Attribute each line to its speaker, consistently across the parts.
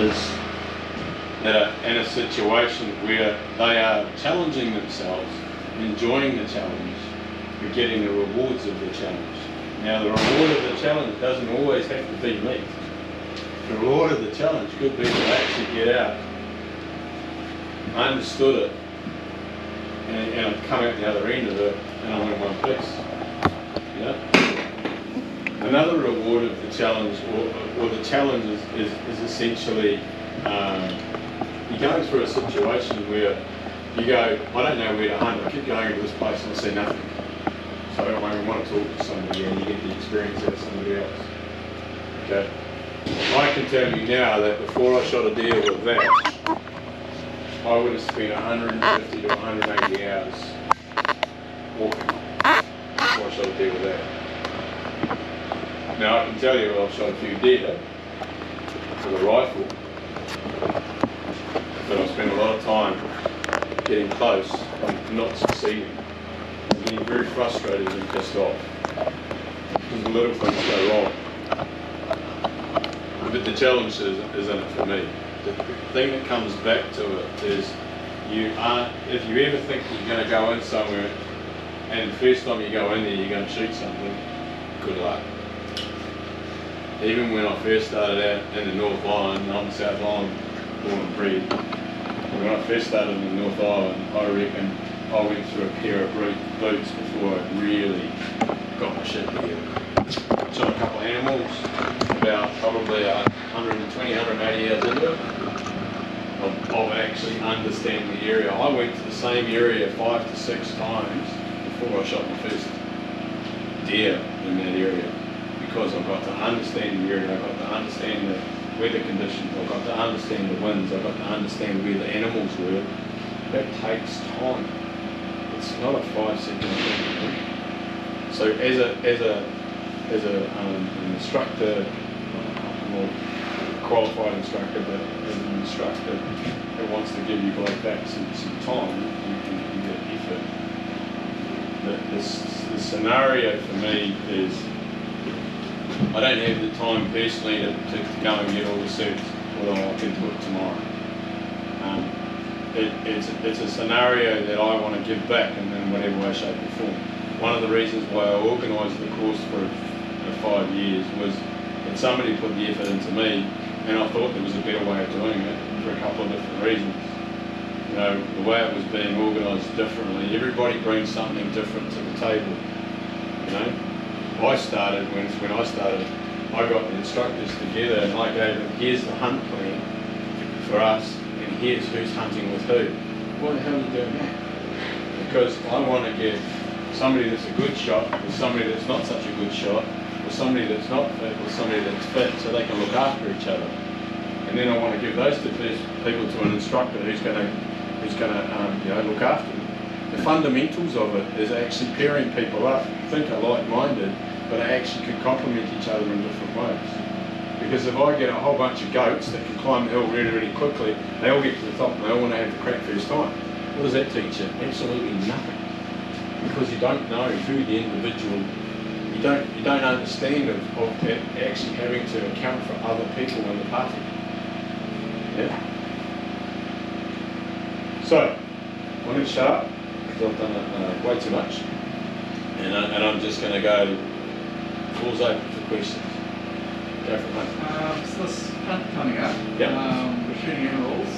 Speaker 1: is in a situation where they are challenging themselves, enjoying the challenge, but getting the rewards of the challenge. Now, the reward of the challenge doesn't always have to be meat. The reward of the challenge could be to actually get out, understood it, and I've come out the other end of it, and I'm in one piece. Yeah. Another reward of the challenge, or the challenge is essentially you're going through a situation where you go, I don't know where to hunt. I keep going to this place and I see nothing. So I want to talk to somebody, and you get the experience out of somebody else. Okay. I can tell you now that before I shot a deer with that, I would have spent 150 to 180 hours walking before I shot a deer with that. Now I can tell you I've shot a few deer with a rifle, but I've spent a lot of time getting close and not succeeding. I'm getting very frustrated and pissed off because the little things go wrong. But the challenge is in it for me. The thing that comes back to it is if you ever think you're going to go in somewhere and the first time you go in there you're going to shoot something, good luck. Even when I first started out in the North Island, I'm South Island born and bred. When I first started in the North Island, I reckon I went through a pair of boots before I really got my shit together. Shot a couple of animals, about probably 120, 180 hours into it, of actually understanding the area. I went to the same area 5 to 6 times before I shot my first deer in that area, because I've got to understand the area, I've got to understand the weather conditions, I've got to understand the winds, I've got to understand where the animals were. That takes time. It's not a 5-second thing. So as an instructor, or qualified instructor, but as an instructor that wants to give you back some time and get effort. The scenario for me is I don't have the time personally to go and get all the certs, although I can do it tomorrow. It's a scenario that I want to give back in whatever way, shape or form. One of the reasons why I organised the course for 5 years was that somebody put the effort into me, and I thought there was a better way of doing it for a couple of different reasons. You know, the way it was being organised differently, everybody brings something different to the table. You know, I started when I started, I got the instructors together and I gave them, here's the hunt plan for us, and here's who's hunting with who. Why the hell are you doing that? Because I want to get somebody that's a good shot with somebody that's not such a good shot, or somebody that's not fit with somebody that's fit, so they can look after each other. And then I want to give those two people to an instructor who's going to look after them. The fundamentals of it is actually pairing people up, think alike-minded, but they actually could complement each other in different ways. Because if I get a whole bunch of goats that can climb the hill really, really quickly, they all get to the top and they all want to have the crack first time. What does that teach you? Absolutely nothing. Because you don't know who the individual, you don't understand of actually having to account for other people in the party. Yeah. So, I'm going to shut up because I've done way too much, and I'm just going to go floors open for questions. Go for it, mate.
Speaker 2: So this hunt coming up,
Speaker 1: yep.
Speaker 2: We're shooting animals,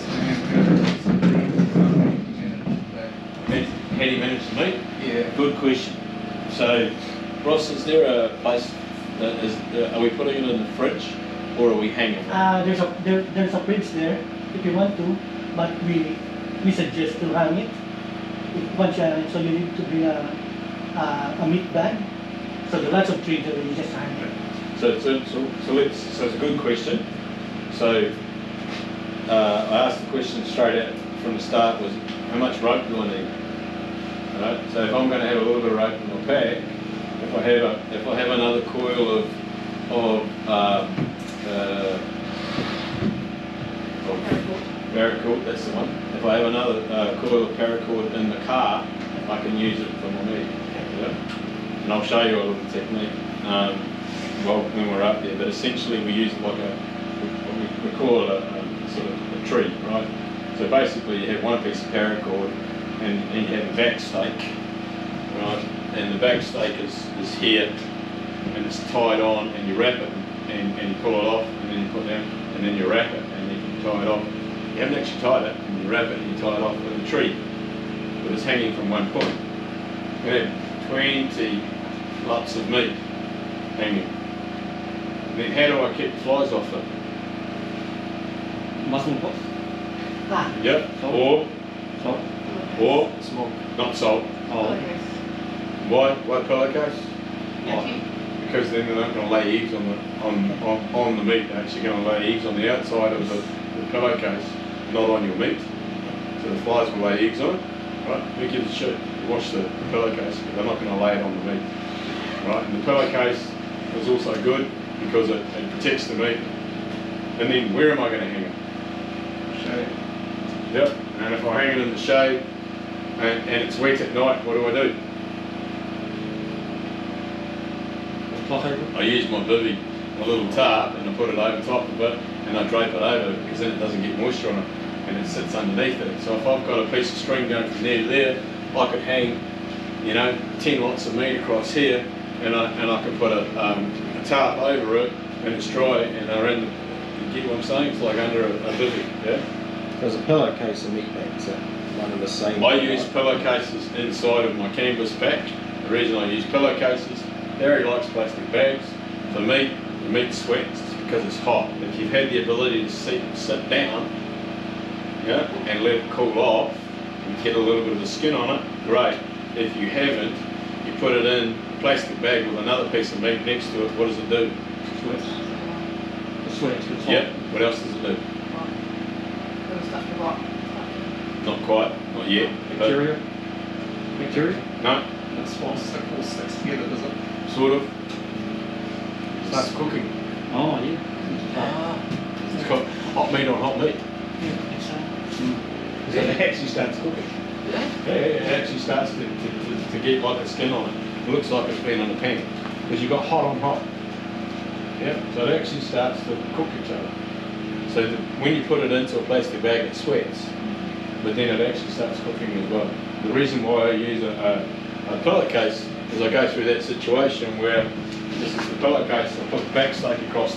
Speaker 2: and
Speaker 1: How do you manage the meat?
Speaker 2: Yeah.
Speaker 1: Good question. So, Ross, is there a place are we putting it in the fridge or are we hanging it?
Speaker 3: There's a fridge there if you want to, but we suggest to hang it. So you need to bring a meat bag. So the lots of trees that you just hang it.
Speaker 1: So it's a good question. So I asked the question straight out from the start was how much rope do I need? Right? So if I'm going to have a little bit of rope in my pack, if I have another coil of paracord, that's the one. If I have another coil of paracord in the car, I can use it for my meat. Yeah? And I'll show you a little technique when we're up there. But essentially, we use like we call it So basically you have one piece of paracord and you have a back stake, right? And the back stake is here and it's tied on and you wrap it and you pull it off and then you put it down and then you wrap it and then you tie it off. You haven't actually tied it and you wrap it and you tie it off with a tree, but it's hanging from one point. You have 20 lots of meat hanging. And then how do I keep the flies off it?
Speaker 4: Muzzle pots.
Speaker 3: Ah,
Speaker 1: Yep,
Speaker 4: Salt. Salt.
Speaker 1: or
Speaker 4: Smoke.
Speaker 1: not salt.
Speaker 4: Oh.
Speaker 1: Why pillowcase?
Speaker 3: yeah.
Speaker 1: Because then they're not going to lay eggs on the meat. They're actually going to lay eggs on the outside of the pillowcase, not on your meat. So the flies will lay eggs on it, right? Who gives a shit? You wash the pillowcase, but they're not going to lay it on the meat, right? And the pillowcase is also good because it protects the meat. And then where am I going to hang it?
Speaker 2: Shade.
Speaker 1: Yep. And if I hang it in the shade and it's wet at night, what do?
Speaker 4: Cloth over.
Speaker 1: I use my bivvy, my little tarp, and I put it over top of it, and I drape it over because then it doesn't get moisture on it, and it sits underneath it. So if I've got a piece of string going from there to there, I could hang, 10 lots of meat across here, and I could put a tarp over it, and it's dry, and they're in. You get what I'm saying? It's like under a bivvy, yeah.
Speaker 5: There's a pillowcase and meat bag, is that one and the same?
Speaker 1: I use pillowcases inside of my canvas pack. The reason I use pillowcases, Harry likes plastic bags. For me, the meat sweats because it's hot. If you've had the ability to sit down, and let it cool off, and get a little bit of the skin on it, great. If you haven't, you put it in a plastic bag with another piece of meat next to it. What does it do?
Speaker 4: Sweats. The sweats. It's hot.
Speaker 1: Yep. What else does it do? Not quite. Not yet. but-
Speaker 4: Bacteria. Bacteria.
Speaker 1: No.
Speaker 2: That's all sticks together, does it?
Speaker 1: Sort of. Starts cooking.
Speaker 4: Oh yeah.
Speaker 1: It's got hot meat on hot meat.
Speaker 3: Yeah, it's,
Speaker 1: So it actually starts cooking. Yeah, it actually starts to get like a skin on it. It looks like it's been in a pan because you've got hot on hot. Yeah, so it actually starts to cook each other. So when you put it into a plastic bag, it sweats, but then it actually starts cooking as well. The reason why I use a pillowcase is I go through that situation where this is the pillowcase, I put the back stake across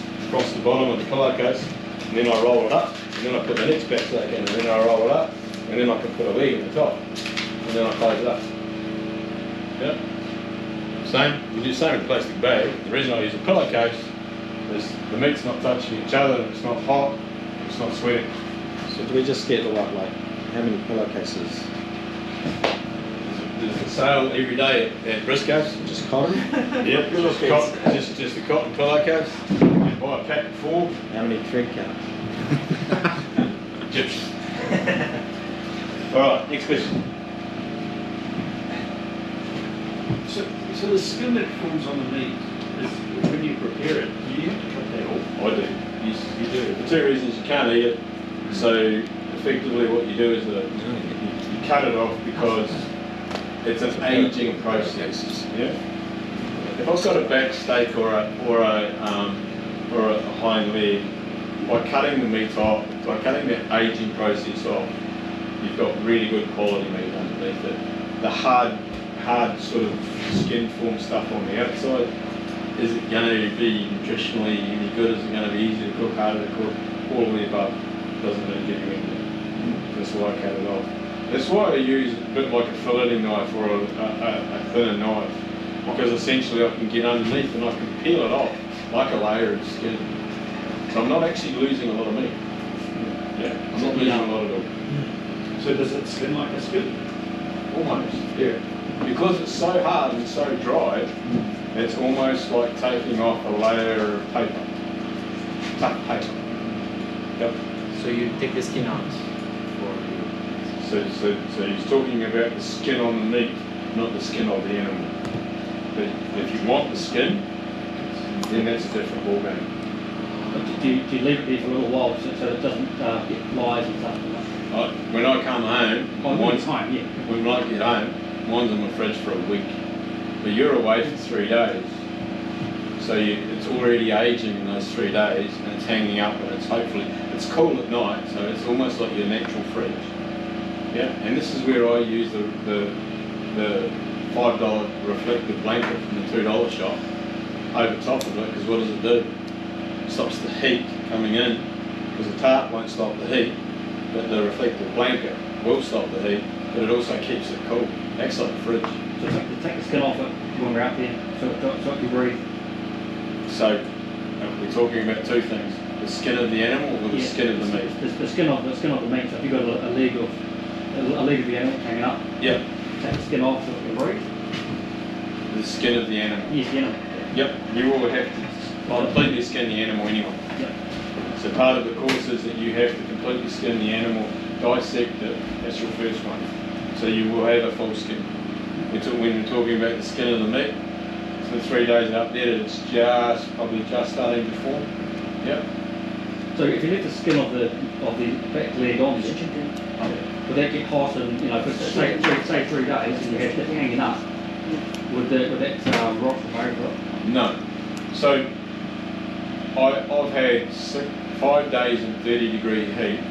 Speaker 1: the bottom of the pillowcase, and then I roll it up, and then I put the next back stake in, and then I roll it up, and then I can put a leg in the top, and then I close it up. Yeah. Same, you do the same in a plastic bag. The reason I use a pillowcase is the meat's not touching each other, it's not hot, it's not sweating.
Speaker 5: So do we just get like how many pillowcases?
Speaker 1: There's a sale every day at Briscoe's.
Speaker 5: Just cotton?
Speaker 1: Yep, just a cotton pillowcase. You buy a pack of 4.
Speaker 5: How many thread count?
Speaker 1: Egyptian. Alright, next question.
Speaker 6: So the skin that forms on the meat, is, when you prepare it, do you have to cut that off?
Speaker 1: I do. You do. For 2 reasons, you can't eat it. So effectively what you do is that you cut it off because it's an aging process. Yeah. If I've got a back steak or a hind leg, by cutting the meat off, by cutting the aging process off, you've got really good quality meat underneath it. The hard sort of skin form stuff on the outside, is it going to be nutritionally any good? Is it going to be easy to cook, harder to cook? All of the above. Doesn't really give you anything. That's why I cut it off. That's why I use a bit like a filleting knife or a thinner knife, because essentially I can get underneath and I can peel it off like a layer of skin. So I'm not actually losing a lot of meat. Yeah, I'm not losing a lot at all.
Speaker 6: So does it skin like a skin?
Speaker 1: Almost, yeah. Because it's so hard and so dry, it's almost like taking off a layer of paper. Tough paper. Yep.
Speaker 7: So you take the skin out?
Speaker 1: So he's talking about the skin on the meat, not the skin of the animal. But if you want the skin, then that's a different ballgame.
Speaker 4: But do you leave it there for a little while so it doesn't get flies and stuff?
Speaker 1: When I come home,
Speaker 4: Oh,
Speaker 1: mine's-
Speaker 4: time, yeah.
Speaker 1: when I get home, mine's in my fridge for a week. But you're away for 3 days. So it's already aging in those 3 days and it's hanging up and it's hopefully, it's cool at night, so it's almost like your natural fridge. Yeah, and this is where I use the $5 reflective blanket from the $2 shop over top of it, because what does it do? It stops the heat coming in, because the tarp won't stop the heat, but the reflective blanket will stop the heat, but it also keeps it cool. Acts like a fridge.
Speaker 4: So take the skin off it when we're out there, so it can breathe.
Speaker 1: So we're talking about two things: the skin of the animal or the skin of the meat.
Speaker 4: The skin of the meat. So if you've got a leg of the animal hanging up,
Speaker 1: Yep.
Speaker 4: take the skin off so it can breathe.
Speaker 1: The skin of the animal.
Speaker 4: Yes, the animal.
Speaker 1: Yep. You will have to completely skin the animal anyway.
Speaker 4: Yep.
Speaker 1: So part of the course is that you have to completely skin the animal, dissect it. That's your first one. So you will have a full skin. When we're talking about the skin of the meat, so 3 days up there, it's probably just starting to form. Yep.
Speaker 4: So if you leave the skin of the back leg on there, would that get hot and, for say 3 days and you have it hanging up, would that rot from over it?
Speaker 1: No. So I've had 5 days in 30-degree heat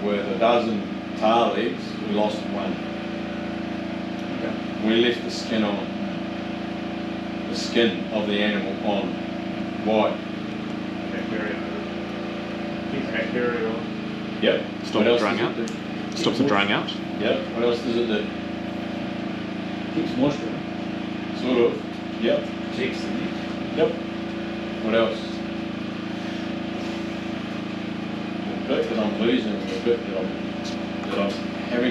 Speaker 1: with a dozen tail legs. We lost one.
Speaker 4: Okay.
Speaker 1: We left the skin on. The skin of the animal on. Why?
Speaker 2: Bacteria. Keeps bacteria on.
Speaker 1: Yep.
Speaker 8: Stop
Speaker 1: What else
Speaker 8: drying
Speaker 1: does
Speaker 8: out?
Speaker 1: it do?
Speaker 8: Stops it drying out.
Speaker 1: Yep. What else does it do?
Speaker 4: Keeps moisture.
Speaker 1: Sort of. Yep.
Speaker 2: Checks the meat.
Speaker 1: Yep. What else? The bit that I'm losing, the bit that I'm having to